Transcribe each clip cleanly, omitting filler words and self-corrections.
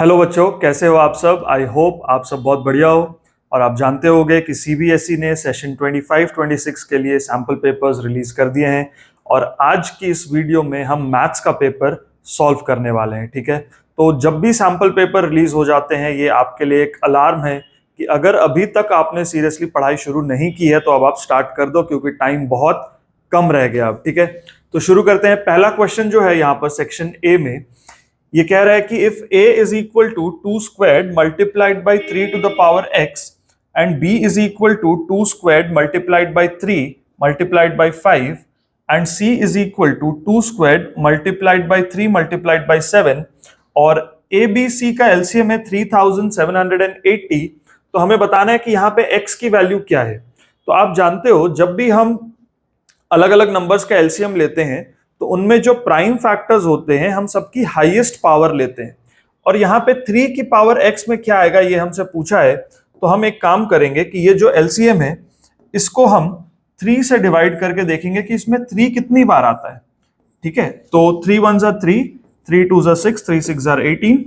Hello बच्चों, कैसे हो आप सब। आई होप आप सब बहुत बढ़िया हो। और आप जानते होंगे कि सीबीएसई ने सेशन 25-26 के लिए सैम्पल पेपर्स रिलीज कर दिए हैं। और आज की इस वीडियो में हम मैथ्स का पेपर सॉल्व करने वाले हैं। ठीक है, तो जब भी सैम्पल पेपर रिलीज हो जाते हैं ये आपके लिए एक अलार्म है कि अगर अभी तक आपने सीरियसली पढ़ाई शुरू नहीं की है तो अब आप स्टार्ट कर दो, क्योंकि टाइम बहुत कम रह गया अब। ठीक है, तो शुरू करते हैं। पहला क्वेश्चन जो है यहाँ पर सेक्शन ए में ये कह रहा है कि if a is equal to 2 squared multiplied by 3 to the power x and b is equal to 2 squared multiplied by 3 multiplied by 5 and c is equal to 2 squared multiplied by 3 multiplied by 7 और a b c का LCM है 3780, तो हमें बताना है कि यहाँ पे x की वैल्यू क्या है। तो आप जानते हो जब भी हम अलग अलग नंबर्स का एलसीएम लेते हैं तो उनमें जो प्राइम फैक्टर्स होते हैं हम सबकी हाईएस्ट पावर लेते हैं। और यहाँ पे 3 की पावर x में क्या आएगा ये हमसे पूछा है, तो हम एक काम करेंगे कि ये जो एलसीएम है इसको हम 3 से डिवाइड करके देखेंगे कि इसमें 3 कितनी बार आता है। ठीक है, तो 3 1 जा 3, 3 2 जा 6, 3 6 जा 18,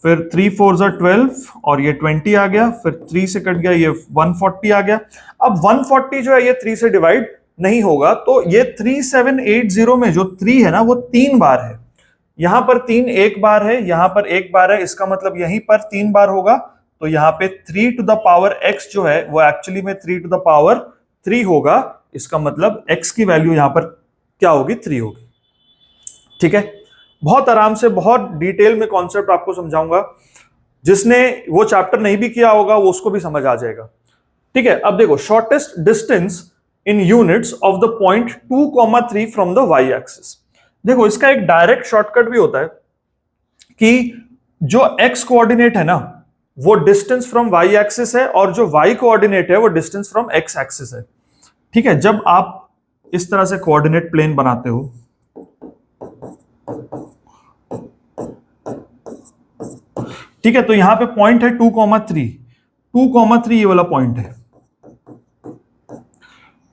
फिर 3 4 जा 12 और ये 20 आ गया, फिर 3 से कट गया ये 140 आ गया। अब 140 जो है ये 3 से डिवाइड नहीं होगा, तो ये 3780 में जो 3 है ना वो 3 बार है। यहां पर 3 एक बार है, यहां पर एक बार है, इसका मतलब यहीं पर 3 बार होगा। तो यहां पे 3 टू द पावर x जो है वो एक्चुअली में 3 टू द पावर 3 होगा। इसका मतलब x की वैल्यू यहां पर क्या होगी, 3 होगी। ठीक है, बहुत आराम से बहुत डिटेल में कॉन्सेप्ट आपको समझाऊंगा। जिसने वो चैप्टर नहीं भी किया होगा वो उसको भी समझ आ जाएगा। ठीक है, अब देखो shortest distance in units of the point 2,3 from the Y axis. देखो इसका एक डायरेक्ट शॉर्टकट भी होता है कि जो x कोऑर्डिनेट है ना वो डिस्टेंस फ्रॉम वाई एक्सिस है और जो y कोऑर्डिनेट है वो डिस्टेंस फ्रॉम x एक्सिस है। ठीक है, जब आप इस तरह से कोऑर्डिनेट प्लेन बनाते हो ठीक है, तो यहां पे पॉइंट है 2,3, 2,3 ये वाला पॉइंट है,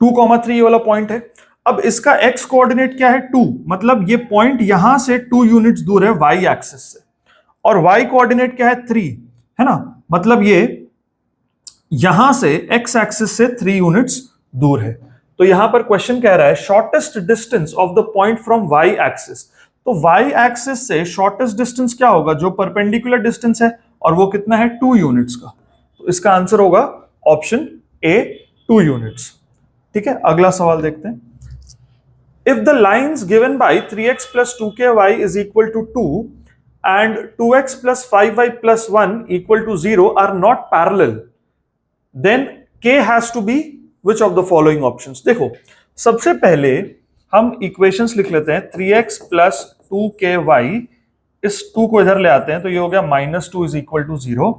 2,3 ये वाला पॉइंट है। अब इसका x कोऑर्डिनेट क्या है, 2, मतलब ये पॉइंट यहां से 2 यूनिट्स दूर है y एक्सिस से। और y कोऑर्डिनेट क्या है, 3 है ना, मतलब ये यहां से x एक्सिस से 3 यूनिट्स दूर है। तो यहां पर क्वेश्चन कह रहा है shortest distance of the point from y axis. तो y एक्सिस से शॉर्टेस्ट डिस्टेंस क्या होगा, जो परपेंडिकुलर डिस्टेंस है, और वो कितना है, 2 यूनिट्स का। तो इसका आंसर होगा ऑप्शन ए, 2 यूनिट्स। ठीक है, अगला सवाल देखते हैं। If the lines given by 3x plus 2ky is equal to 2 and 2x plus 5y plus 1 equal to 0 are not parallel, then k has to be which of the following options. देखो सबसे पहले हम equations लिख लेते हैं। 3x plus 2ky, इस 2 को इधर ले आते हैं तो ये हो गया -2 इज इक्वल टू 0,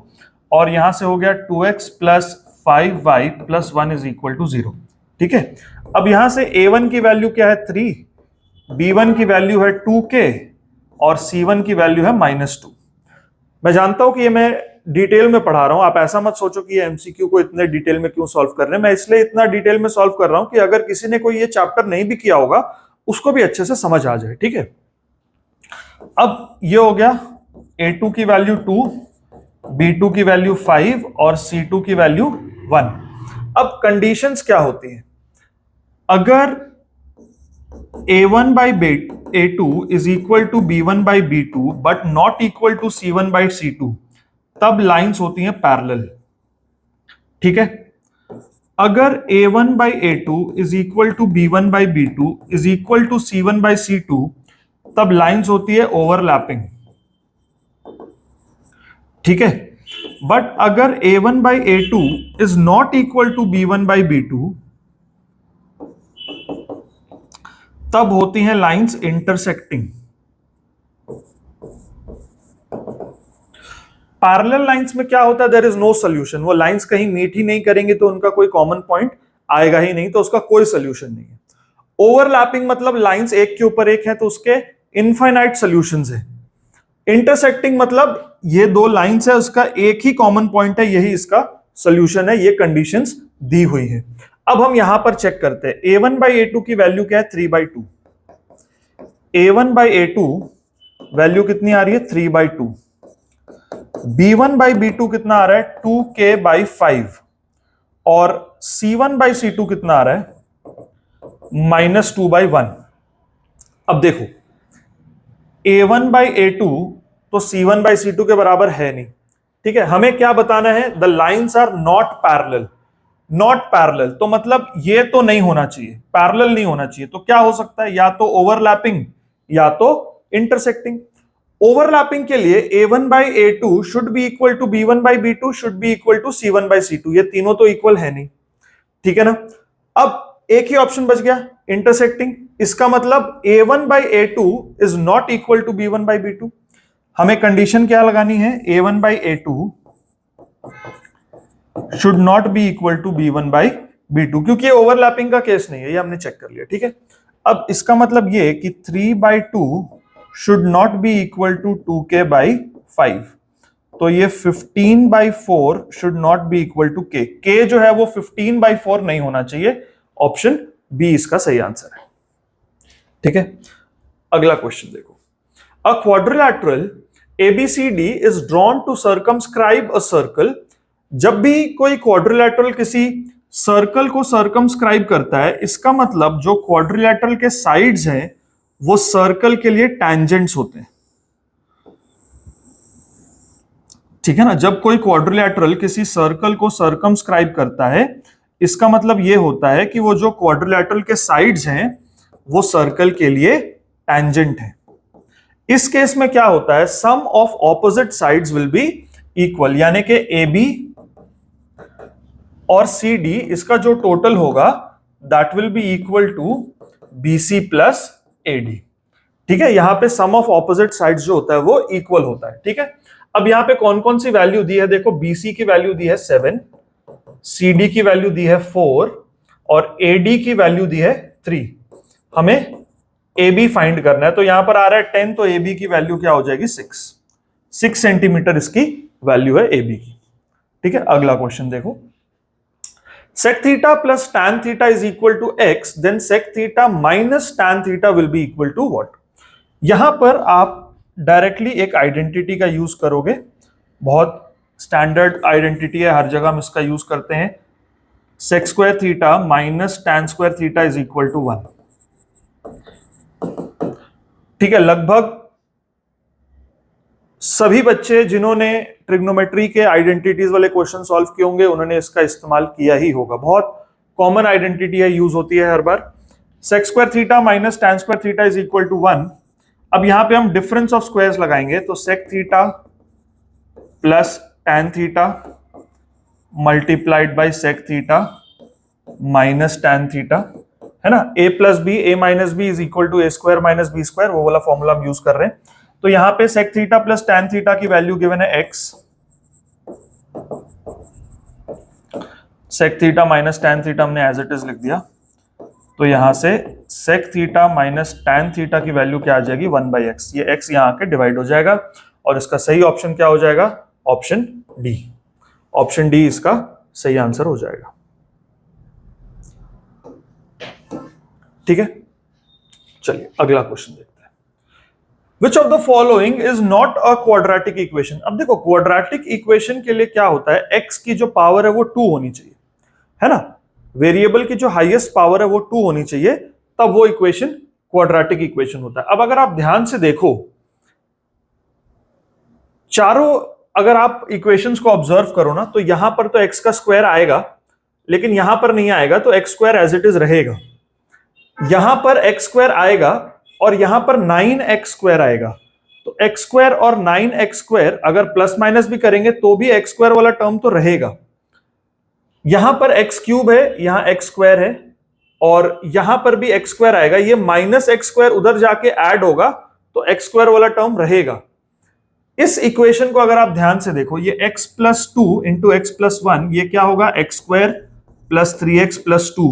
और यहां से हो गया 2x plus 5y plus 1 is equal to 0। ठीक है, अब यहां से a1 की वैल्यू क्या है, 3, b1 की वैल्यू है 2k और c1 की वैल्यू है -2। मैं जानता हूं कि ये मैं डिटेल में पढ़ा रहा हूं, आप ऐसा मत सोचो कि ये एमसीक्यू को इतने डिटेल में क्यों सॉल्व कर रहे हैं। मैं इसलिए इतना डिटेल में सॉल्व कर रहा हूं कि अगर किसी ने कोई ये चैप्टर नहीं भी किया होगा उसको भी अच्छे से समझ आ जाए। ठीक है, अब ये हो गया a2 की वैल्यू 2, b2 की वैल्यू 5 और c2 की वैल्यू 1। अब कंडीशंस क्या होती हैं, अगर a1 by a2 is equal to b1 by b2 but not equal to c1 by c2, तब लाइंस होती हैं पैरेलल। ठीक है, अगर a1 by a2 is equal to b1 by b2 is equal to c1 by c2, तब lines होती है overlapping. ठीक है, बट अगर a1 by a2 is not equal to b1 by b2, तब होती हैं लाइंस इंटरसेक्टिंग। पैरेलल लाइंस में क्या होता है, देयर इज नो सॉल्यूशन। वो लाइंस कहीं मीट ही नहीं करेंगे तो उनका कोई कॉमन पॉइंट आएगा ही नहीं, तो उसका कोई सॉल्यूशन नहीं है। ओवरलैपिंग मतलब लाइंस एक के ऊपर एक है तो उसके इनफाइनाइट सॉल्यूशंस है। इंटरसेक्टिंग मतलब ये दो लाइंस है, उसका एक ही कॉमन पॉइंट है, यही इसका सॉल्यूशन है। ये कंडीशंस दी हुई है। अब हम यहां पर चेक करते हैं। a1 बाई a2 की वैल्यू क्या है, 3/2। a1 बाई a2 वैल्यू कितनी आ रही है, 3/2। b1/b2 कितना आ रहा है 2k/5 और c1/c2 कितना आ रहा है -2/1। अब देखो a1/a2 तो c1/c2 के बराबर है नहीं, ठीक है। हमें क्या बताना है, the lines are not parallel. Not parallel तो मतलब ये तो नहीं होना चाहिए, पैरेलल नहीं होना चाहिए। तो क्या हो सकता है, या तो ओवरलैपिंग या तो इंटरसेक्टिंग। ओवरलैपिंग के लिए a1/a2 should be equal to b1/b2 should be equal to c1/c2। ये तीनों तो इक्वल है नहीं, ठीक है ना। अब एक ही ऑप्शन बच गया इंटरसेक्टिंग। इसका मतलब a1/a2 is not equal to b1/b2। हमें कंडीशन क्या लगानी है, a1/a2 should not be equal to b1/b2, क्योंकि ये ओवरलैपिंग का केस नहीं है, ये हमने चेक कर लिया, ठीक है। अब इसका मतलब ये कि 3/2 should not be equal to 2k/5। तो ये 15/4 should not be equal to k। k जो है वो 15/4 नहीं होना चाहिए। ऑप्शन बी इसका सही आंसर है, ठीक है। अगला क्वेश्चन देखो, a quadrilateral ABCD is drawn to circumscribe a circle. जब भी कोई क्वाड्रिलैटरल किसी सर्कल को सर्कमस्क्राइब करता है, इसका मतलब जो क्वाड्रिलैटरल के साइड्स हैं वो सर्कल के लिए टैंजेंट्स होते हैं, ठीक है ना। जब कोई क्वाड्रिलैटरल किसी सर्कल को सर्कमस्क्राइब करता है, इसका मतलब यह होता है कि वो जो क्वाड्रिलैटरल के साइड्स हैं वो सर्कल के लिए टैंजेंट है। इस केस में क्या होता है, sum of opposite sides will be equal, यानी कि AB और CD इसका जो टोटल होगा that will be equal to BC plus AD, ठीक है। यहां पे सम ऑफ ऑपोजिट साइड्स जो होता है वो इक्वल होता है, ठीक है। अब यहां पे कौन कौन सी वैल्यू दी है, देखो BC की वैल्यू दी है 7, CD की वैल्यू दी है 4 और AD की वैल्यू दी है 3। हमें AB फाइंड करना है, तो यहां पर आ रहा है 10, तो AB की वैल्यू क्या हो जाएगी 6 सेंटीमीटर इसकी वैल्यू है AB की, ठीक है। अगला क्वेश्चन देखो, sec theta plus tan theta is equal to x, then sec theta minus tan theta will be equal to what? यहां पर आप डायरेक्टली एक आइडेंटिटी का यूज करोगे, बहुत स्टैंडर्ड आइडेंटिटी है, हर जगह हम इसका यूज करते हैं। sec square theta minus tan square theta is equal to 1, ठीक है। लगभग सभी बच्चे जिन्होंने ट्रिग्नोमेट्री के आइडेंटिटीज वाले क्वेश्चन सॉल्व किए होंगे उन्होंने इसका इस्तेमाल किया ही होगा, बहुत कॉमन आइडेंटिटी है, यूज होती है हर बार। sec square theta minus tan square theta is equal to 1। अब यहां पे हम डिफरेंस ऑफ स्क्वायर्स लगाएंगे, तो sec theta plus tan theta multiplied by sec theta minus tan theta, है ना। a plus B A minus B is equal to A square minus B square, वो वाला फॉर्मूला हम यूज कर रहे हैं। तो यहां पे sec theta plus tan theta की वैल्यू गिवन है x, sec theta minus tan theta हमने एज इट इज लिख दिया। तो यहां से sec theta minus tan theta की वैल्यू क्या आ जाएगी 1/x। ये x यहां आके डिवाइड हो जाएगा और इसका सही ऑप्शन क्या हो जाएगा, ऑप्शन डी। ऑप्शन डी इसका सही आंसर हो जाएगा, ठीक है। चलिए अगला क्वेश्चन देखते हैं, Which of the following is not a quadratic equation? अब देखो क्वाड्रेटिक इक्वेशन के लिए क्या होता है, x की जो पावर है वो 2 होनी चाहिए, है ना। वेरिएबल की जो हाईएस्ट पावर है वो 2 होनी चाहिए, तब वो इक्वेशन क्वाड्रेटिक इक्वेशन होता है। अब अगर आप ध्यान से देखो, चारों अगर आप इक्वेशंस को ऑब्जर्व करो ना, तो यहां पर तो x का स्क्वायर आएगा, लेकिन यहां पर नहीं आएगा, तो x square as it is रहेगा। यहां पर x स्क्वायर आएगा और यहां पर 9x स्क्वायर आएगा, तो x स्क्वायर और 9x स्क्वायर अगर प्लस माइनस भी करेंगे तो भी x स्क्वायर वाला टर्म तो रहेगा। यहां पर x क्यूब है, यहां x स्क्वायर है, और यहां पर भी x स्क्वायर आएगा, ये माइनस x स्क्वायर उधर जाके ऐड होगा, तो x स्क्वायर वाला टर्म रहेगा। इस इक्वेशन को अगर आप ध्यान से देखो, ये x plus 2 into x plus 1, ये क्या होगा x square plus 3x plus 2,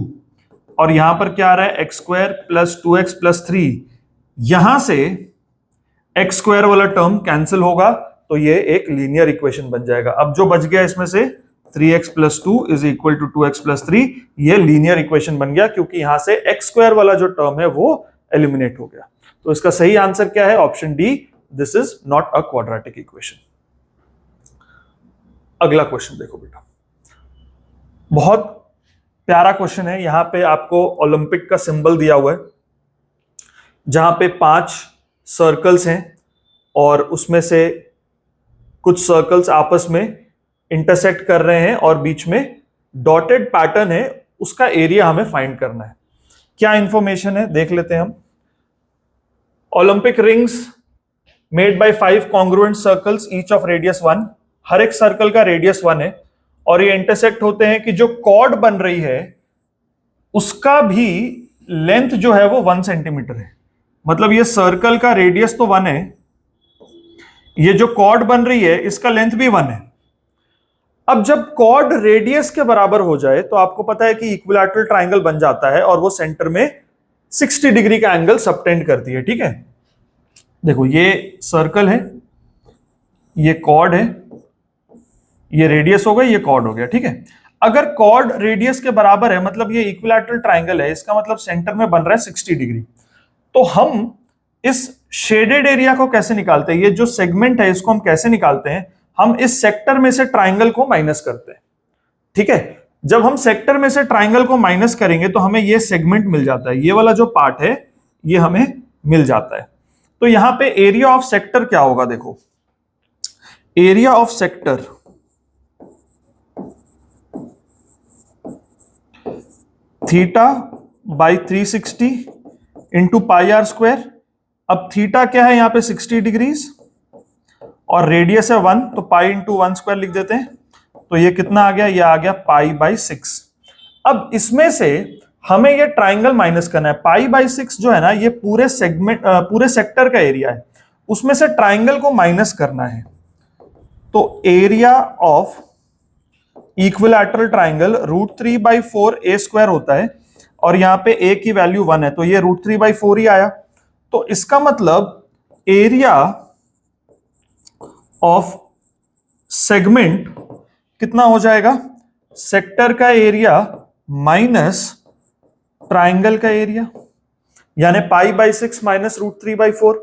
और यहां पर क्या आ रहा है x square plus 2x plus 3। यहां से x स्क्वायर वाला टर्म कैंसिल होगा, तो ये एक लीनियर इक्वेशन बन जाएगा। अब जो बच गया इसमें से 3x plus 2 is equal to 2x plus 3, ये लीनियर इक्वेशन बन गया, क्योंकि यहां से x स्क्वायर वाला जो टर्म है वो एलिमिनेट हो गया। तो इसका सही आंसर क्या है, option D, this is not a quadratic equation. अगला क्वेश्चन देखो बेटा, बहुत प्यारा क्वेश्चन है। यहां पे आपको ओलंपिक का सिंबल दिया हुआ है, जहां पे 5 सर्कल्स हैं और उसमें से कुछ सर्कल्स आपस में इंटरसेक्ट कर रहे हैं और बीच में डॉटेड पैटर्न है, उसका एरिया हमें फाइंड करना है। क्या इंफॉर्मेशन है देख लेते हैं हम। Olympic rings made by 5 congruent circles each of radius 1, हर एक सर्कल का रेडियस 1 है और ये इंटरसेक्ट होते हैं कि जो कॉर्ड बन रही है उसका भी लेंथ जो है वो 1 सेंटीमीटर है। मतलब ये सर्कल का रेडियस तो 1 है, ये जो कॉर्ड बन रही है इसका लेंथ भी 1 है। अब जब कॉर्ड रेडियस के बराबर हो जाए तो आपको पता है कि इक्विलैटरल ट्राइंगल बन जाता है और वो सेंटर में 60 डिग्री का एंगल सबटेंड करती है। ठीक है, देखो ये सर्कल है, ये कॉर्ड है, ये रेडियस हो गया, ये कॉर्ड हो गया। ठीक है, अगर कॉर्ड रेडियस के बराबर है मतलब ये इक्विलैटरल ट्राइंगल है, इसका मतलब सेंटर में बन रहा है 60 डिग्री। तो हम इस शेडेड एरिया को कैसे निकालते हैं, ये जो सेगमेंट है इसको हम कैसे निकालते हैं, हम इस सेक्टर में से ट्राइंगल को माइनस करते हैं। ठीक है, जब हम सेक्टर में से ट्राइंगल को माइनस करेंगे तो हमें ये सेगमेंट मिल जाता है, ये वाला जो पार्ट है ये हमें मिल जाता है। तो यहां पे एरिया ऑफ सेक्टर क्या होगा, देखो area of sector theta by 360 into pi are square. अब थीटा क्या है यहां पे 60 डिग्रीज और रेडियस है 1, तो पाई इंटू 1 स्क्वायर लिख देते हैं। तो ये कितना आ गया, ये आ गया पाई बाई 6। अब इसमें से हमें ये ट्राइंगल माइनस करना है। पाई बाई 6 जो है ना ये पूरे सेगमेंट पूरे सेक्टर का एरिया है, उसमें से ट्राइंगल को माइनस करना है। तो area of equilateral triangle √3/4 a square होता है और यहां पे a की वैल्यू 1 है, तो ये √3/4 ही आया। तो इसका मतलब एरिया ऑफ सेगमेंट कितना हो जाएगा, सेक्टर का एरिया माइनस ट्राइंगल का एरिया, यानी पाई बाई 6 माइनस √3/4।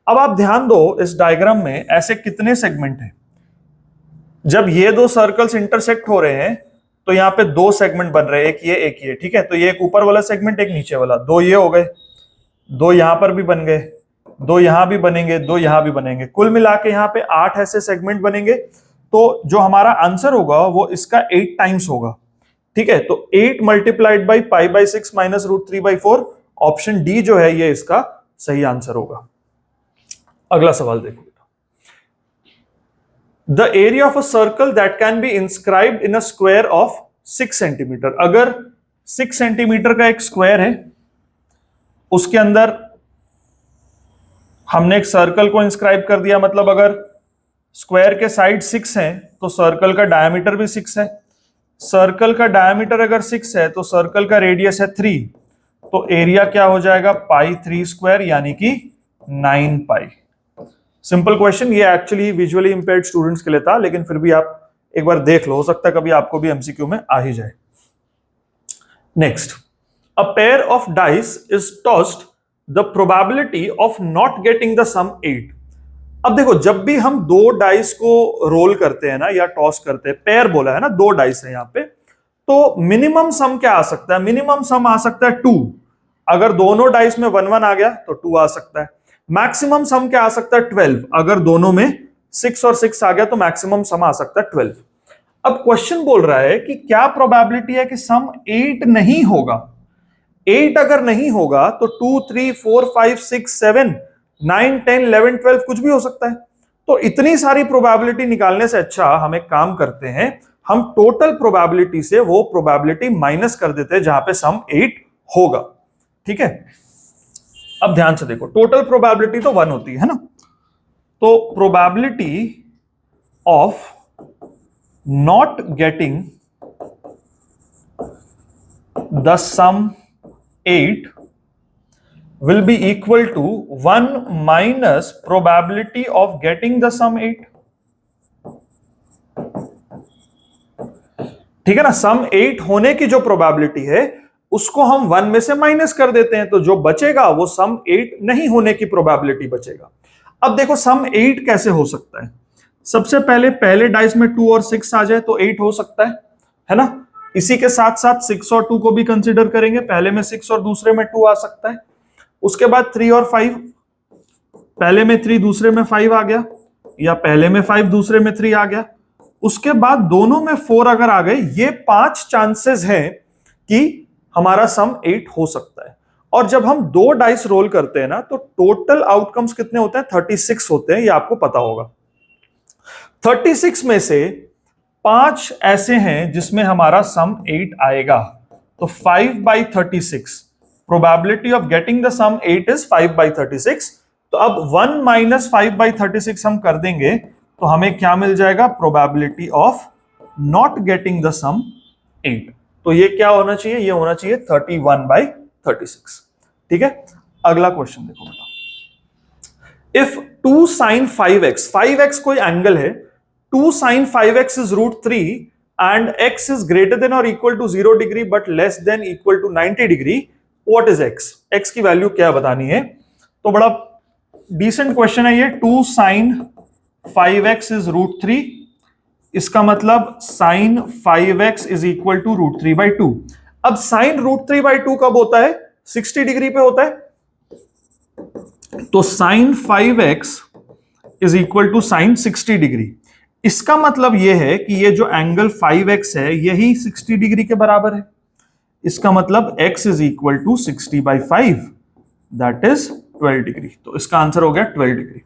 अब आप ध्यान दो इस डायग्राम में ऐसे कितने सेगमेंट हैं। जब ये दो सर्कल्स इंटरसेक्ट हो रहे हैं तो यहां पे 2 सेगमेंट बन रहे हैं, एक ये एक ये। ठीक है, तो ये एक ऊपर वाला सेगमेंट एक नीचे वाला, 2 ये हो गए, 2 यहां पर भी बन गए, 2 यहां भी बनेंगे, 2 यहां भी बनेंगे। कुल मिला के यहां पे 8 ऐसे सेगमेंट बनेंगे। तो जो हमारा आंसर होगा वो इसका 8 टाइम्स होगा। ठीक है, तो 8 multiplied by pi by 6 minus √3/4, option D जो है ये इसका सही आंसर होगा। अगला सवाल देखो, the area of a circle that can be inscribed in a square of 6 centimetre. अगर 6 सेंटीमीटर का एक स्क्वायर है, उसके अंदर हमने एक सर्कल को इंस्क्राइब कर दिया, मतलब अगर स्क्वायर के साइड 6 हैं तो सर्कल का डायमीटर भी 6 है। सर्कल का डायमीटर अगर 6 है तो सर्कल का रेडियस है 3, तो एरिया क्या हो जाएगा, पाई 3 स्क्वायर यानी कि 9 पाई। सिंपल क्वेश्चन, ये एक्चुअली विजुअली इंपेयर्ड स्टूडेंट्स के लिए था, लेकिन फिर भी आप एक बार देख लो, हो सकता है कभी आपको भी एमसीक्यू में आ ही जाए। Next, a pair of dice is tossed, the probability of not getting the sum 8। अब देखो जब भी हम 2 डाइस को रोल करते हैं ना या टॉस करते हैं, पेयर बोला है ना, 2 डाइस है यहां पे, तो मिनिमम सम क्या आ सकता है, मिनिमम सम आ सकता है 2। अगर दोनों डाइस में 1 1 आ गया तो 2 आ सकता है। मैक्सिमम सम क्या आ सकता है, 12। अगर दोनों में 6 और 6 आ गया तो मैक्सिमम सम आ सकता है 12। अब क्वेश्चन बोल रहा है कि क्या प्रोबेबिलिटी है कि सम 8 नहीं होगा। 8 अगर नहीं होगा तो 2 3 4 5 6 7 9 10 11 12 कुछ भी हो सकता है। तो इतनी सारी प्रोबेबिलिटी निकालने से अच्छा हम एक काम करते हैं, हम टोटल प्रोबेबिलिटी से वो प्रोबेबिलिटी माइनस कर देते हैं जहां पे सम 8 होगा। ठीक है, अब ध्यान से देखो, टोटल प्रोबेबिलिटी तो 1 होती है ना, तो probability of not getting the sum 8 will be equal to 1 minus probability of getting the sum 8। ठीक है ना, सम 8 होने की जो प्रोबेबिलिटी है उसको हम 1 में से माइनस कर देते हैं, तो जो बचेगा वो सम 8 नहीं होने की प्रोबेबिलिटी बचेगा। अब देखो सम 8 कैसे हो सकता है, सबसे पहले डाइस में 2 और 6 आ जाए तो 8 हो सकता है ना। इसी के साथ साथ 6 और 2 को भी कंसीडर करेंगे, पहले में 6 और दूसरे में 2 आ सकता है। उसके बाद 3 और 5, पहले में 3 दूसरे में 5 आ गया, या पहले में 5 दूसरे में 3 आ गया। उसके बाद दोनों में 4 अगर आ गए, ये 5 चांसेस हैं कि हमारा सम 8 हो सकता है। और जब हम 2 डाइस रोल करते हैं ना, तो टोटल आउटकम्स कितने होते हैं? 36 होते हैं, ये आपको पता होगा। 36 में से 5 ऐसे हैं जिसमें हमारा सम 8 आएगा, तो 5/36 probability of getting the sum 8 is 5/36। तो अब 1 माइनस 5/36 हम कर देंगे तो हमें क्या मिल जाएगा? Probability of not getting the sum 8। तो ये क्या होना चाहिए? ये होना चाहिए 31/36। ठीक है, अगला क्वेश्चन देखो बेटा। इफ 2 sin 5x, 5x कोई एंगल है, 2 sin 5x is √3 and x is greater than or equal to 0 degree but less than equal to 90 degree, what is x? x की वैल्यू क्या बतानी है? तो बड़ा डिसेंट क्वेश्चन है ये। 2 sin 5x is √3, इसका मतलब sin 5x is equal to √3/2। अब sin √3/2 कब होता है? 60 डिग्री पे होता है। तो sin 5x is equal to sin 60 degree. इसका मतलब यह है कि ये जो एंगल 5x है यही 60 डिग्री के बराबर है। इसका मतलब x is equal to 60/5, that is 12 degree. तो इसका आंसर हो गया 12 डिग्री।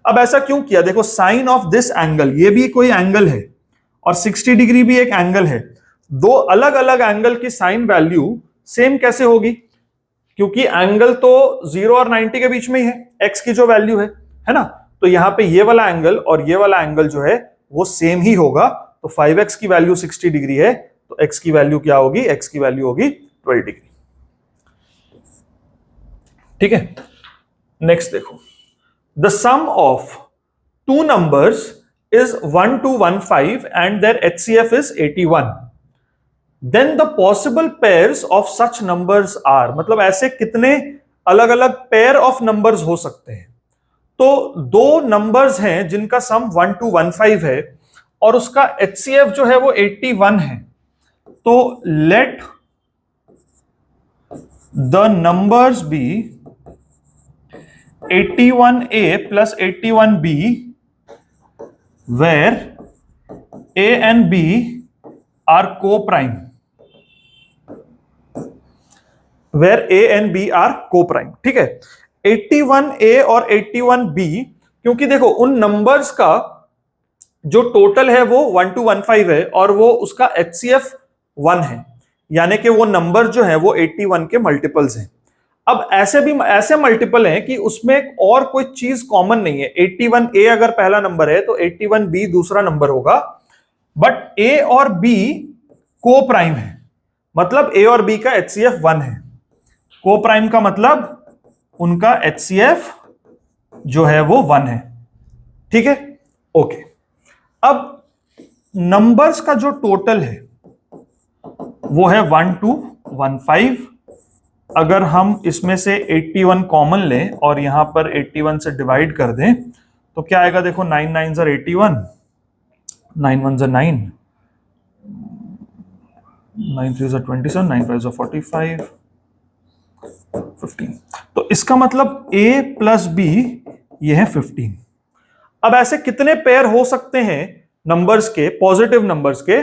अब ऐसा क्यों किया? देखो, साइन ऑफ दिस एंगल, ये भी कोई एंगल है और 60 डिग्री भी एक एंगल है। दो अलग अलग एंगल की साइन वैल्यू सेम कैसे होगी? क्योंकि एंगल तो 0 और 90 के बीच में ही है, x की जो वैल्यू है ना। तो यहां पे ये वाला एंगल और ये वाला एंगल जो है वो सेम ही होगा। तो 5x की वैल्यू 60 डिग्री है, तो x की वैल्यू क्या होगी? x की वैल्यू होगी 12 डिग्री। ठीक है, नेक्स्ट देखो। The sum of two numbers is 1 to 15 and their HCF is 81. Then the possible pairs of such numbers are, मतलब ऐसे कितने अलग अलग पेयर ऑफ नंबर्स हो सकते हैं? तो दो नंबर्स हैं जिनका सम 1 to 15 है और उसका HCF जो है वो 81 है। तो let the numbers be 81A plus 81B where A and B are co-prime, where A and B are co-prime। ठीक है, 81A और 81B, क्योंकि देखो उन नंबर्स का जो टोटल है वो 1 to 15 है और वो उसका HCF 1 है, यानी कि वो नंबर जो है वो 81 के मल्टीपल्स हैं। अब ऐसे मल्टीपल हैं कि उसमें और कोई चीज कॉमन नहीं है। 81A अगर पहला नंबर है तो 81B दूसरा नंबर होगा, बट A और B को प्राइम है, मतलब A और B का HCF 1 है। को प्राइम का मतलब उनका HCF जो है वो 1 है। ठीक है, ओके। अब नंबर्स का जो टोटल है वो है 1 to 15। अगर हम इसमें से 81 कॉमन लें और यहां पर 81 से डिवाइड कर दें तो क्या आएगा? देखो, 9 9s are 81, 9 1s are 9, 9 3s are 27, 9 5s are 45, 15। तो इसका मतलब A प्लस B ये है 15। अब ऐसे कितने पेयर हो सकते हैं नंबर्स के, पॉजिटिव नंबर्स के,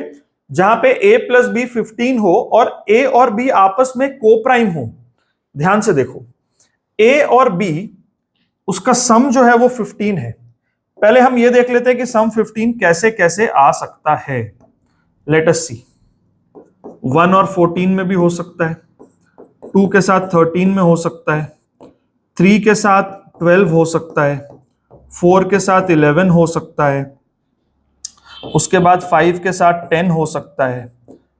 जहां पे A प्लस B 15 हो और A और B आपस में को प्राइम हो? ध्यान से देखो, A और B उसका सम जो है वो 15 है। पहले हम ये देख लेते हैं कि सम 15 कैसे कैसे आ सकता है। लेट अस सी। 1 और 14 में भी हो सकता है, 2 के साथ 13 में हो सकता है, 3 के साथ 12 हो सकता है, 4 के साथ 11 हो सकता है, उसके बाद 5 के साथ 10 हो सकता है,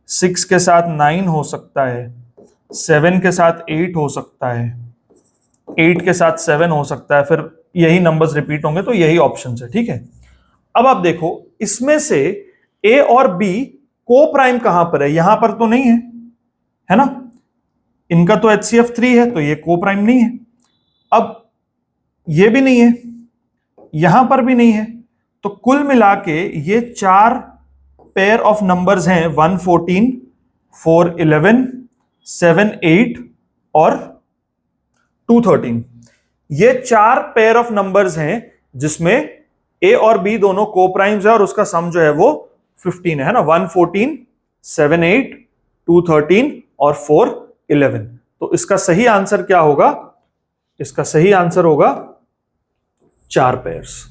6 के साथ 9 हो सकता है, 7 के साथ 8 हो सकता है, 8 के साथ 7 हो सकता है, फिर यही नंबर्स रिपीट होंगे, तो यही ऑप्शन है। ठीक है, अब आप देखो इसमें से A और B को प्राइम कहां पर है? यहां पर तो नहीं है ना, इनका तो HCF 3 है, तो ये को प्राइम नहीं है। अब ये भी नहीं है, यहां पर भी नहीं है, तो कुल मिला के ये 4 पेयर ऑफ नंबर्स हैं, 114, 411, 78 और 213। ये 4 पेयर ऑफ नंबर्स हैं जिसमें ए और बी दोनों को प्राइम्स है और उसका सम जो है वो 15 है ना, 114, 78, 213 और 411। तो इसका सही आंसर क्या होगा? इसका सही आंसर होगा 4 पेयर्स,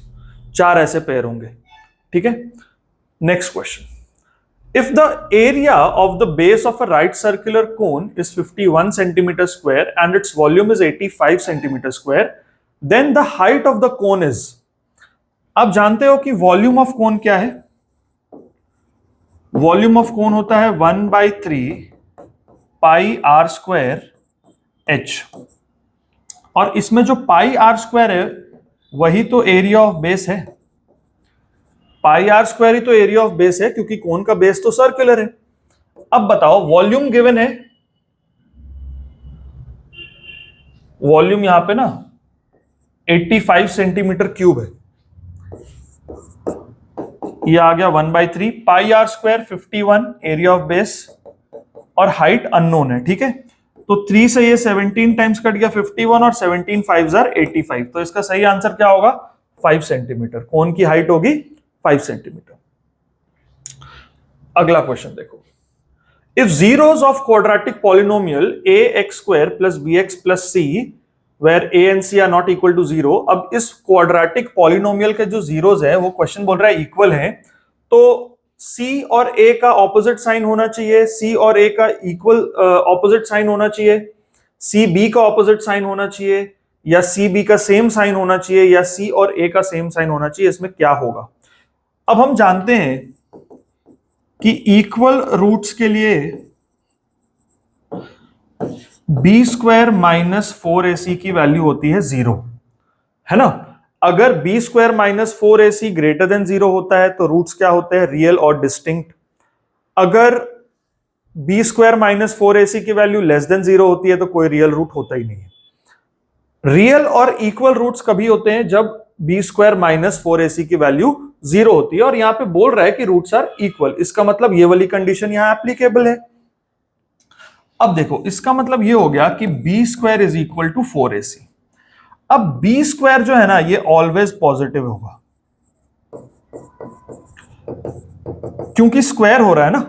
4 ऐसे पेयर होंगे। ठीक है, next question. If the area of the base of a right circular cone is 51 centimeter square and its volume is 85 centimeter square, then the height of the cone is। आप जानते हो कि volume of cone क्या है? Volume of cone होता है 1/3 pi are square H, और इसमें जो पाई आर स्क्वायर है वही तो एरिया ऑफ बेस है। पाई आर स्क्वायर ही तो एरिया ऑफ बेस है, क्योंकि कोन का बेस तो सर्कुलर है। अब बताओ, वॉल्यूम गिवन है, वॉल्यूम यहां पे ना 85 सेंटीमीटर क्यूब है, ये आ गया 1/3 pi are square 51 area of base, और हाइट अननोन है। ठीक है, तो 3 से ये 17 टाइम्स कट गया 51 और 17 5 आर 85, तो इसका सही आंसर क्या होगा? 5 सेंटीमीटर। कोन की हाइट होगी 5 सेंटीमीटर। अगला क्वेश्चन देखो। If zeros of quadratic polynomial ax square plus bx plus c where a and c are not equal to 0। अब इस क्वाड्रेटिक पॉलिनोमियल के जो जीरोस है वो क्वेश्चन बोल रहा है इक्वल है, तो c और a का ऑपोजिट साइन होना चाहिए, c और a का इक्वल ऑपोजिट साइन होना चाहिए, c b का ऑपोजिट साइन होना चाहिए, या c b का सेम साइन होना चाहिए, या c और a का सेम साइन होना चाहिए। इसमें क्या होगा? अब हम जानते हैं कि इक्वल रूट्स के लिए बी स्क्वायर माइनस 4ac की वैल्यू होती है 0, है ना। अगर B square minus 4ac greater than 0 होता है तो रूट्स क्या होते हैं? रियल और डिस्टिंक्ट। अगर बी स्क्वायर माइनस 4ac की वैल्यू लेस देन 0 होती है तो कोई रियल रूट होता ही नहीं है। रियल और इक्वल रूट्स कभी होते हैं? जब बी स्क्वायर माइनस 4ac की वैल्यू 0 होती है, और यहां पे बोल रहा है कि रूट्स आर इक्वल, इसका मतलब ये वाली कंडीशन यहां एप्लीकेबल है। अब देखो, इसका मतलब ये हो गया कि B square is equal to 4ac। अब बी स्क्वायर जो है ना ये ऑलवेज पॉजिटिव होगा, क्योंकि स्क्वायर हो रहा है ना,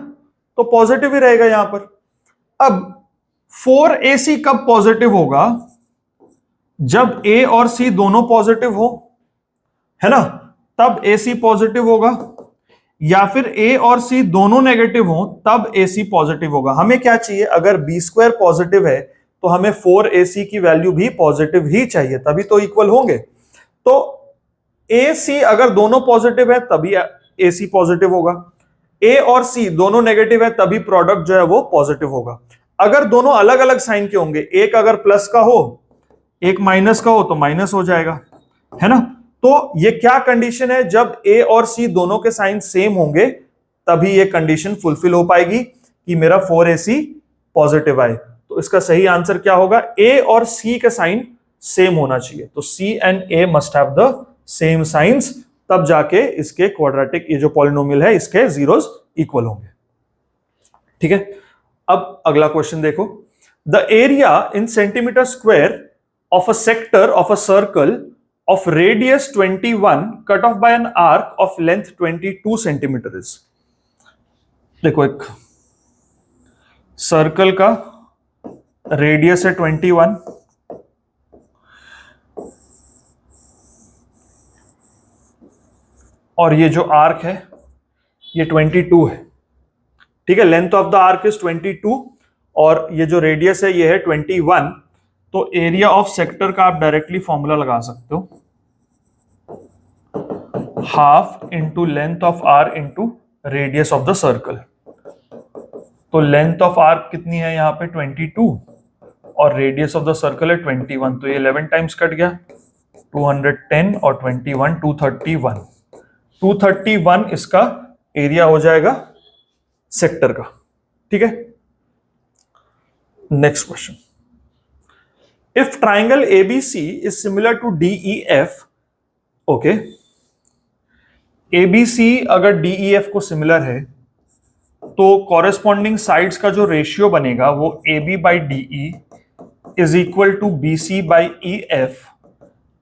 तो पॉजिटिव ही रहेगा यहां पर। अब 4ac कब पॉजिटिव होगा? जब a और c दोनों पॉजिटिव हो, है ना, तब ac पॉजिटिव होगा, या फिर a और c दोनों नेगेटिव हो तब ac पॉजिटिव होगा। हमें क्या चाहिए? अगर b स्क्वायर पॉजिटिव है तो हमें 4ac की वैल्यू भी पॉजिटिव ही चाहिए, तभी तो इक्वल होंगे। तो ac अगर दोनों पॉजिटिव है तभी ac पॉजिटिव होगा, a और c दोनों नेगेटिव है तभी प्रोडक्ट जो है वो पॉजिटिव होगा। अगर दोनों अलग अलग साइन के होंगे, एक अगर प्लस का हो एक माइनस का हो तो माइनस हो जाएगा, है ना। तो ये क्या कंडीशन है? जब a और c दोनों के साइन सेम होंगे तभी ये कंडीशन फुलफिल हो पाएगी कि मेरा 4ac पॉजिटिव आए। तो इसका सही आंसर क्या होगा? a और c का साइन सेम होना चाहिए, तो c and a must have the same science, तब जाके इसके क्वाड्रेटिक ये जो पॉलिनोमियल है इसके जीरोस इक्वल होंगे। ठीक है, अब अगला क्वेश्चन देखो। The area in centimetre square of a sector of a circle of radius 21 cut off by an arc of length 22 centimeter is। देखो, एक सर्कल का रेडियस है 21, और ये जो आर्क है ये 22 है। ठीक है, length of the arc is 22 और ये जो रेडियस है ये है 21। तो एरिया ऑफ सेक्टर का आप डायरेक्टली फॉर्मूला लगा सकते हो, half into length of arc into radius of the circle. तो लेंथ ऑफ आर्क कितनी है यहाँ पे? 22, और रेडियस ऑफ द सर्कल है 21, तो ये 11 टाइम्स कट गया, 210 और 21 231। 231 इसका एरिया हो जाएगा सेक्टर का। ठीक है, next question. If triangle ABC is similar to DEF, okay, ABC अगर डीईएफ को सिमिलर है तो कॉरेस्पॉन्डिंग साइड्स का जो रेशियो बनेगा वो AB by DE is equal to BC by EF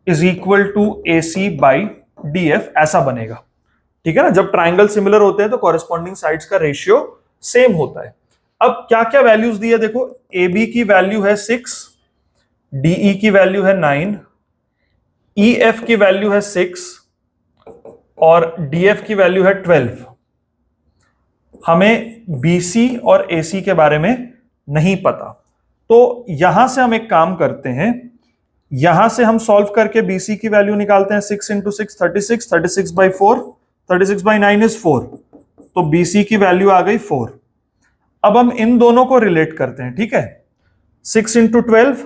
is equal to AC by DF, ऐसा बनेगा। ठीक है ना, जब ट्राइंगल सिमिलर होते हैं तो कॉरेस्पॉन्डिंग साइड्स का रेशियो सेम होता है। अब क्या क्या वैल्यूज दी है देखो, AB की वैल्यू है 6, DE की वैल्यू है 9, EF की वैल्यू है 6 और DF की वैल्यू है 12। हमें BC और AC के बारे में नहीं पता, तो यहां से हम एक काम करते हैं, यहां से हम सॉल्व करके BC की वैल्यू निकालते हैं। 6 इंटू 6 36, 36 बाई 4, 36 बाई 9 इज 4, तो BC की वैल्यू आ गई 4। अब हम इन दोनों को रिलेट करते हैं, ठीक है। 6 इंटू 12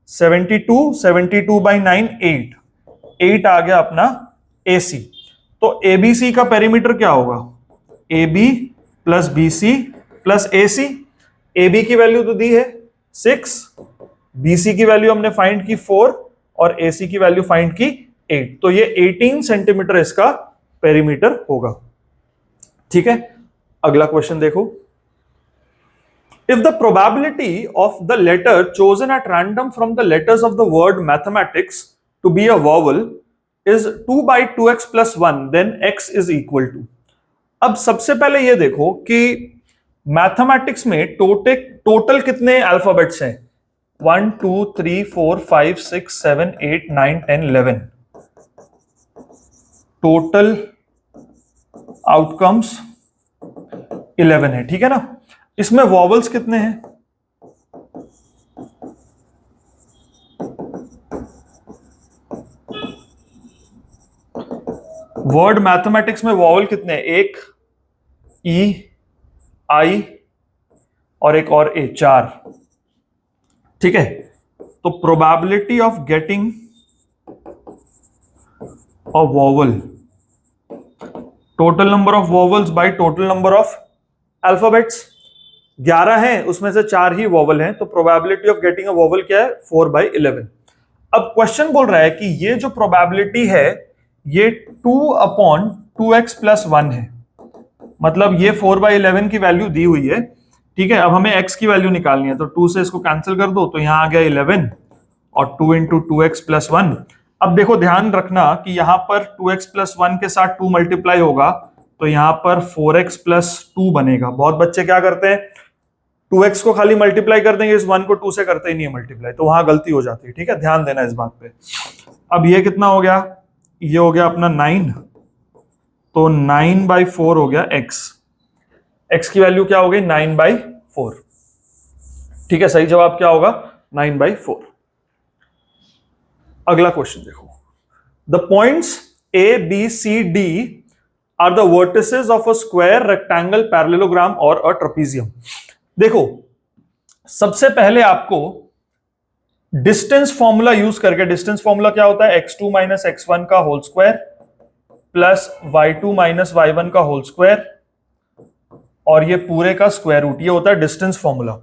72, 72 बाई 9 8, 8 आ गया अपना AC। तो ABC का पेरीमीटर क्या होगा, AB plus BC plus AC। AB की वैल्यू तो दी है 6, BC की वैल्यू हमने फाइंड की 4 और AC की वैल्यू फाइंड की 8, तो ये 18 सेंटीमीटर इसका पेरीमीटर होगा। ठीक है, अगला क्वेश्चन देखो। If the probability of the letter chosen at random from the letters of the word mathematics to be a vowel is 2 by 2x plus 1, then x is equal to। अब सबसे पहले ये देखो कि मैथमेटिक्स में total कितने alphabets हैं, 1 2 3 4 5 6 7 8 9 10 11। Total outcomes 11 है, ठीक है ना। इसमें वॉवल्स कितने हैं, वर्ड मैथमेटिक्स में वॉवल कितने हैं, एक ई, आई और एक और ए, 4। ठीक है, तो probability of getting a vowel, total number of vowels by total number of alphabets, 11 है, उसमें से 4 ही वॉवल हैं, तो probability of getting a vowel क्या है, 4/11। अब क्वेश्चन बोल रहा है कि ये जो प्रोबेबिलिटी है ये 2/2x प्लस 1 है, मतलब ये 4/11 की वैल्यू दी हुई है। ठीक है, अब हमें x की वैल्यू निकालनी है, तो 2 से इसको कैंसिल कर दो, तो यहां आ गया 11 और 2 इंटू 2x प्लस 1। अब देखो ध्यान रखना कि यहां पर 2x प्लस 1 के साथ 2 मल्टीप्लाई होगा, तो यहां पर 4x प्लस 2 बनेगा। बहुत बच्चे क्या करते हैं, 2x को खाली मल्टीप्लाई कर देंगे, इस 1 को 2 से करते ही नहीं है मल्टीप्लाई, तो वहां गलती हो जाती है। ठीक है, ध्यान देना इस बात पे। अब ये कितना हो गया, ये हो गया अपना 9, तो 9/4 हो गया x की वैल्यू क्या हो गई, 9/4। ठीक है, सही जवाब क्या होगा, 9/4। अगला क्वेश्चन देखो, the points A B C D are the vertices of a square, rectangle, parallelogram और अ ट्रेपीजियम। देखो सबसे पहले आपको डिस्टेंस फॉर्मूला यूज करके, डिस्टेंस फॉर्मूला क्या होता है, x2 माइनस x1 का whole square plus y2 minus y1 का होल स्क्वायर और ये पूरे का स्क्वायर रूट, ये होता है distance formula.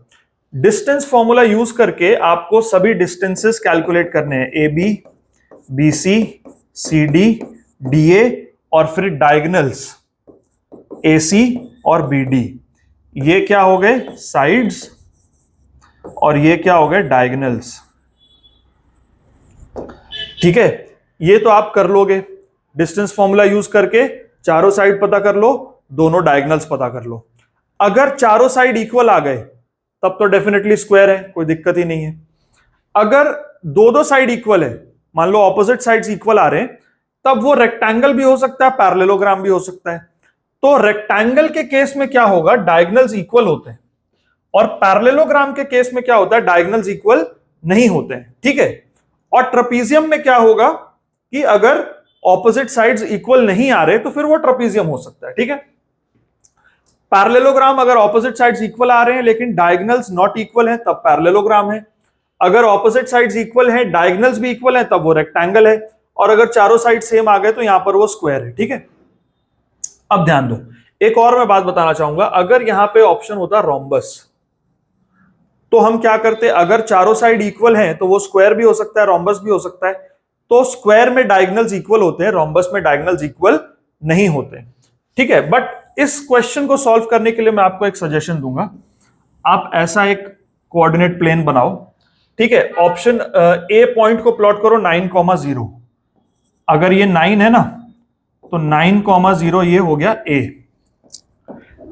Distance formula use करके आपको सभी डिस्टेंसेस कैलकुलेट करने हैं, AB, BC, CD, DA और फिर डायगोनल्स AC और BD। ये क्या हो गए, साइड्स, और ये क्या हो गए, डायगोनल्स। ठीक है, ये तो आप कर लोगे, डिस्टेंस फॉर्मूला यूज करके चारों साइड पता कर लो, दोनों डायगोनल्स पता कर लो। अगर चारों साइड इक्वल आ गए तब तो डेफिनेटली स्क्वायर है, कोई दिक्कत ही नहीं है। अगर दो साइड इक्वल है, मान लो ऑपोजिट साइड्स इक्वल आ रहे हैं, तब वो रेक्टेंगल भी हो सकता है, पैरेललोग्राम भी हो सकता है। तो रेक्टेंगल के केस में क्या होगा, डायगोनल्स इक्वल होते हैं, और पैरेललोग्राम के केस में क्या होता है, डायगोनल्स इक्वल नहीं होते हैं। ठीक है, और ट्रेपीजियम में क्या होगा कि अगर ऑपोजिट साइड्स इक्वल नहीं आ रहे तो फिर वो ट्रेपीजियम हो सकता है। ठीक है, पैरेललोग्राम अगर ऑपोजिट साइड्स इक्वल आ रहे हैं लेकिन डायगोनल्स नॉट इक्वल है तब पैरेललोग्राम है, अगर ऑपोजिट साइड्स इक्वल है, डायगोनल्स भी इक्वल है, तब वो रेक्टेंगल है, और अगर चारों साइड सेम आ गए तो यहां पर वो स्क्वायर है। ठीक है, अब ध्यान दो, एक और मैं बात बताना चाहूंगा, अगर यहां पे ऑप्शन होता रोम्बस तो हम क्या करते, अगर चारों साइड इक्वल हैं तो वो स्क्वायर भी हो सकता है, रोम्बस भी हो सकता है। तो स्क्वायर में डायगोनल्स इक्वल होते हैं, रोम्बस में डायगोनल्स इक्वल नहीं होते। ठीक है, बट इस क्वेश्चन को सॉल्व करने के लिए मैं आपको एक सजेशन दूंगा। आप ऐसा एक कोऑर्डिनेट प्लेन बनाओ। ठीक है, ऑप्शन ए पॉइंट को प्लॉट करो 9,0। अगर ये 9 है ना, तो 9,0 ये हो गया ए।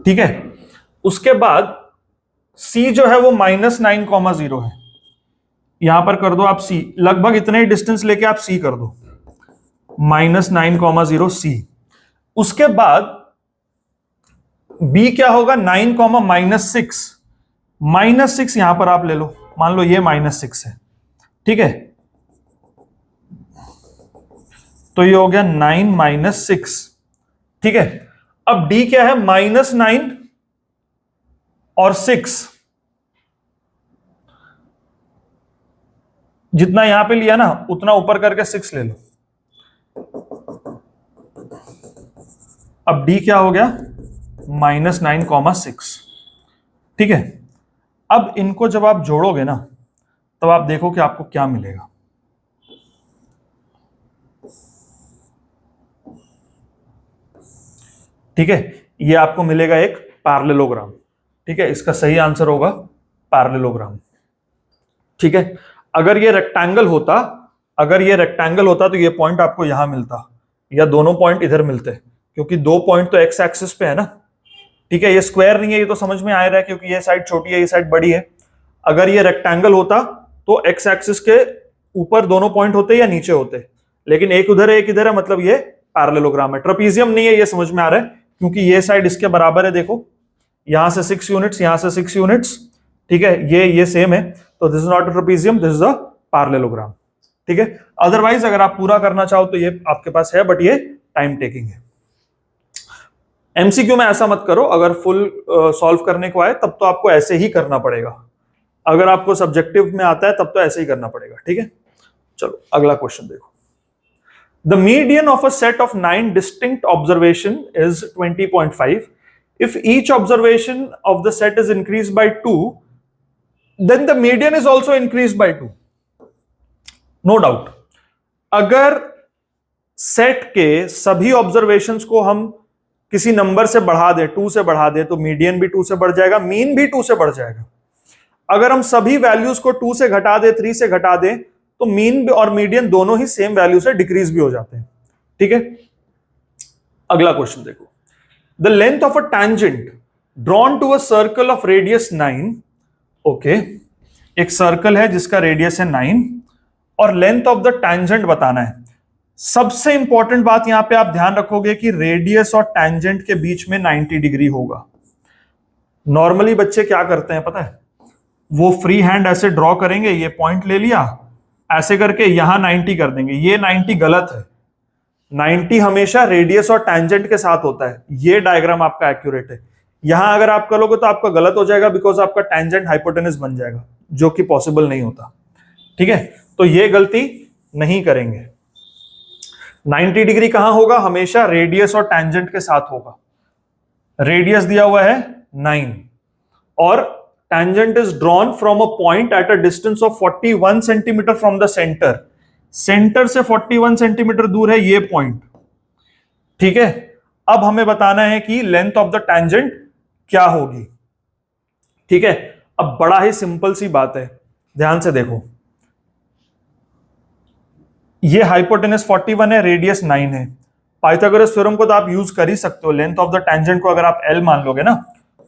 ठीक है, उसके बाद सी जो है वो -9,0 है। यहां पर कर दो आप सी, लगभग इतने ही डिस्टेंस लेके आप सी कर दो, -9,0 सी। उसके बाद बी क्या होगा, 9, -6। -6 यहां पर आप ले लो, मान लो ये -6 है। ठीक है, तो ये हो गया 9 - 6। ठीक है, अब डी क्या है, -9 और 6। जितना यहां पे लिया ना उतना ऊपर करके 6 ले लो। अब डी क्या हो गया, -9,6। ठीक है, अब इनको जब आप जोड़ोगे ना, तब आप देखो कि आपको क्या मिलेगा। ठीक है, ये आपको मिलेगा एक पैरेललोग्राम। ठीक है, इसका सही आंसर होगा पैरेललोग्राम। ठीक है, अगर ये रेक्टेंगल होता, तो ये पॉइंट आपको यहां मिलता, या दोनों पॉइंट इधर मिलते, क्योंकि दो पॉइंट तो एक्स एक्सिस पे है ना। ठीक है, ये स्क्वायर नहीं है, ये तो समझ में आ रहा है, क्योंकि ये साइड छोटी है, ये साइड बड़ी है। अगर ये रेक्टेंगल होता तो एक्स एक्सिस के ऊपर दोनों पॉइंट होते या नीचे होते, लेकिन एक उधर है एक इधर है, मतलब ये पैरेललोग्राम है। ट्रेपीजियम नहीं है, ये समझ में आ रहा है, क्योंकि ये साइड इसके बराबर है। देखो, यहां से 6 यूनिट्स, यहां से 6 यूनिट्स। ठीक है, ये सेम है, तो this is not a trapezium, this is a parallelogram. ठीक है, अदरवाइज अगर आप पूरा करना चाहो तो ये आपके पास है, बट ये टाइम टेकिंग है। एमसीक्यू में ऐसा मत करो, अगर फुल सॉल्व करने को आए तब तो आपको ऐसे ही करना पड़ेगा। अगर आपको सब्जेक्टिव में आता है तब तो ऐसे ही करना पड़ेगा। ठीक है, चलो अगला क्वेश्चन देखो। The median of a set of 9 distinct observation is 20.5. If each observation of the set is increased by 2, then the median is also increased by 2. No doubt. अगर सेट के सभी ऑब्जर्वेशंस को हम किसी नंबर से बढ़ा दें, 2 से बढ़ा दें, तो मीडियन भी 2 से बढ़ जाएगा, मीन भी 2 से बढ़ जाएगा। अगर हम सभी वैल्यूज को 2 से घटा दें, 3 से घटा दें, तो मीन और मीडियन दोनों ही सेम वैल्यू से डिक्रीज भी हो जाते हैं। ठीक है, अगला क्वेश्चन देखो। The length of a tangent drawn to a circle of radius 9। Okay, एक सर्कल है जिसका रेडियस है 9 और लेंथ ऑफ द टैंजेंट बताना है। सबसे इंपॉर्टेंट बात यहां पे आप ध्यान रखोगे कि रेडियस और टैंजेंट के बीच में 90 डिग्री होगा। नॉर्मली बच्चे क्या करते हैं पता है, वो फ्री हैंड ऐसे ड्रॉ करेंगे, ये पॉइंट ले लिया, ऐसे करके यहां 90 कर देंगे। ये 90 गलत है। 90 हमेशा रेडियस और टैंजेंट के साथ होता है। ये डायग्राम आपका एक्यूरेट है। यहां अगर आप करोगे तो आपका गलत हो जाएगा, बिकॉज आपका टैंजेंट हाइपोटेनस बन जाएगा, जो कि पॉसिबल नहीं होता। ठीक है, तो ये गलती नहीं करेंगे। 90 डिग्री कहां होगा, हमेशा रेडियस और टैंजेंट के साथ होगा। रेडियस दिया हुआ है 9 और tangent is drawn from a point at a distance of 41 centimetre from the center. Centre से 41 सेंटीमीटर दूर है ये पॉइंट। ठीक है, अब हमें बताना है कि लेंथ ऑफ द टैंजेंट क्या होगी। ठीक है, अब बड़ा ही सिंपल सी बात है, ध्यान से देखो। ये हाइपोटेनस 41 है, रेडियस 9 है। पाइथागोरस थ्योरम को तो आप यूज कर ही सकते हो। लेंथ ऑफ द टैंजेंट को अगर आप L मान लोगे ना,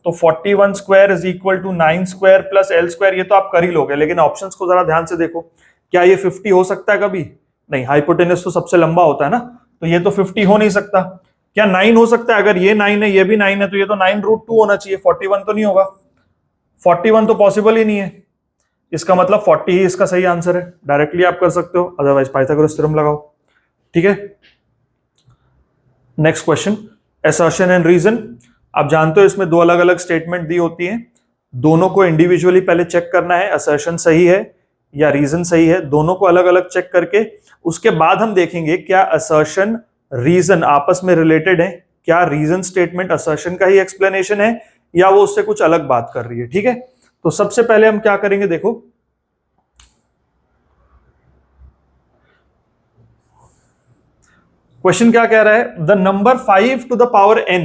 तो 41 square is equal to 9 square plus L square, ये तो आप कर ही लोगे। लेकिन ऑप्शंस को जरा ध्यान से देखो, क्या ये 50 हो सकता है कभी? नहीं, हाइपोटेनस तो सबसे लंबा होता है ना, तो ये तो 50 हो नहीं सकता। क्या 9 हो सकता है? अगर ये 9 है, ये भी 9 है, तो ये तो 9√2 होना चाहिए, 41 तो नहीं होगा। 41 तो पॉसिबल ही नहीं है, इसका मतलब 40 ही इसका सही आंसर है। डायरेक्टली आप कर सकते हो, अदरवाइज पाइथागोरस थ्योरम लगाओ। ठीक है, next question, assertion and reason. आप जानते हो इसमें दो अलग अलग स्टेटमेंट दी होती हैं, दोनों को इंडिविजुअली पहले चेक करना है, असर्शन सही है या रीजन सही है। दोनों को अलग अलग चेक करके उसके बाद हम देखेंगे क्या असर्शन रीजन आपस में रिलेटेड है, क्या रीजन स्टेटमेंट असर्शन का ही एक्सप्लेनेशन है या वो उससे कुछ अलग बात कर रही है। ठीक है, तो सबसे पहले हम क्या करेंगे, देखो क्वेश्चन क्या कह रहा है? The number 5 to the power n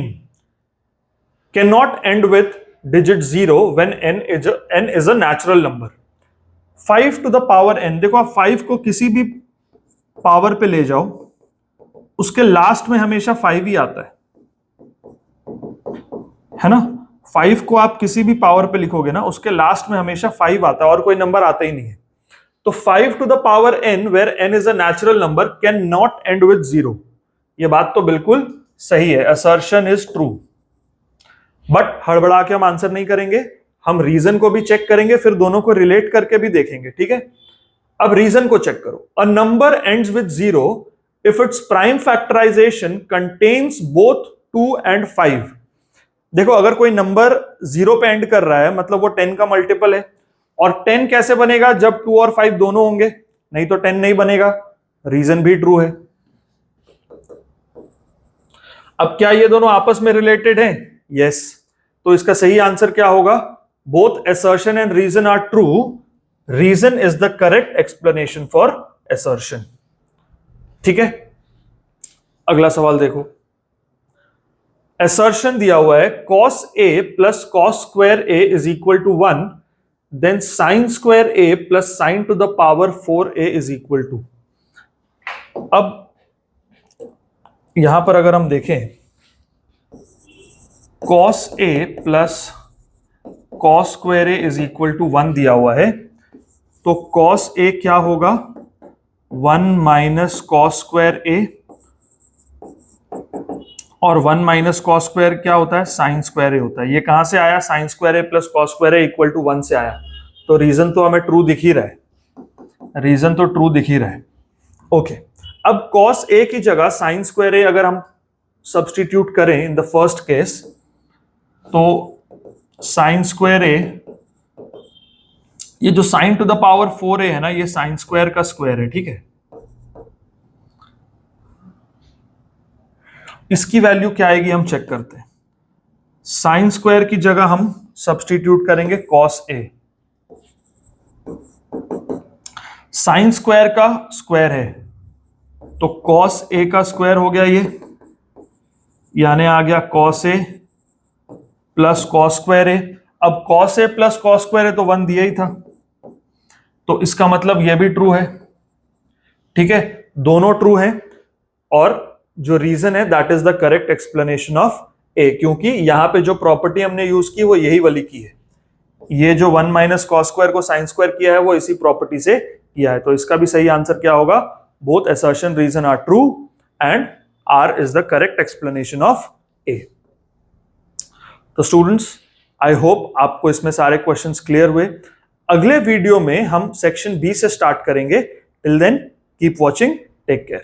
cannot end with digit 0 when n is a natural number. 5 to the power n, देखो आप 5 को किसी भी पावर पे ले जाओ, उसके लास्ट में हमेशा 5 ही आता है ना? 5 को आप किसी भी पावर पे लिखोगे ना, उसके लास्ट में हमेशा 5 आता है और कोई नंबर आता ही नहीं है। तो 5 to the power n where n is a natural number can not end with 0. ये बात तो बिल्कुल सही है, assertion is true. बट हड़बड़ा के हम आंसर नहीं करेंगे, हम रीजन को भी चेक करेंगे, फिर दोनों को रिलेट करके भी देखेंगे, ठीक है? अब रीजन को चेक करो। A number ends with 0 if it's prime factorisation contains both 2 and 5. देखो अगर कोई नंबर 0 पे एंड कर रहा है मतलब वो 10 का मल्टीपल है, और 10 कैसे बनेगा? जब 2 और 5 दोनों होंगे, नहीं तो 10 नहीं बनेगा। रीजन भी ट्रू है। अब क्या ये दोनों आपस में रिलेटेड हैं? यस। तो इसका सही आंसर क्या होगा? Both assertion and reason are true. Reason is the correct explanation for assertion. ठीक है, अगला सवाल देखो। assertion दिया हुआ है cos a plus cos square a is equal to 1, then sin square a plus sin to the power 4a is equal to. अब यहां पर अगर हम देखें cos a plus cos square a is equal to 1 दिया हुआ है, तो cos a क्या होगा? 1 minus cos square a, और 1 minus cos square क्या होता है? sin square a होता है। ये कहां से आया? sin square a plus cos square a equal to 1 से आया। तो रीजन तो हमें ट्रू दिख ही रहा है, रीजन तो ट्रू दिख ही रहा है। ओके, अब cos a की जगह sin square a अगर हम सब्सटीट्यूट करें इन द फर्स्ट केस, तो sin square a, ये जो sin to the power 4a है ना, ये sin square का स्क्वायर है, ठीक है? इसकी वैल्यू क्या आएगी हम चेक करते हैं। sin स्क्वायर की जगह हम सब्सटीट्यूट करेंगे cos a। sin स्क्वायर का स्क्वायर है तो cos a का स्क्वायर हो गया, ये यानी आ गया cos a plus cos square a। अब cos a plus cos square a तो 1 दिया ही था, तो इसका मतलब यह भी ट्रू है, ठीक है? दोनों ट्रू हैं, और जो रीजन है that is the correct explanation of a, क्योंकि यहां पे जो प्रॉपर्टी हमने यूज की वो यही वाली की है। ये जो 1 माइनस cos स्क्वायर को sin स्क्वायर किया है वो इसी प्रॉपर्टी से किया है। तो इसका भी सही आंसर क्या होगा? Both assertion reason are true and R is the correct explanation of A। तो स्टूडेंट्स, आई होप आपको इसमें सारे क्वेश्चंस क्लियर हुए। अगले वीडियो में हम सेक्शन बी से स्टार्ट करेंगे। Till then keep watching, take care.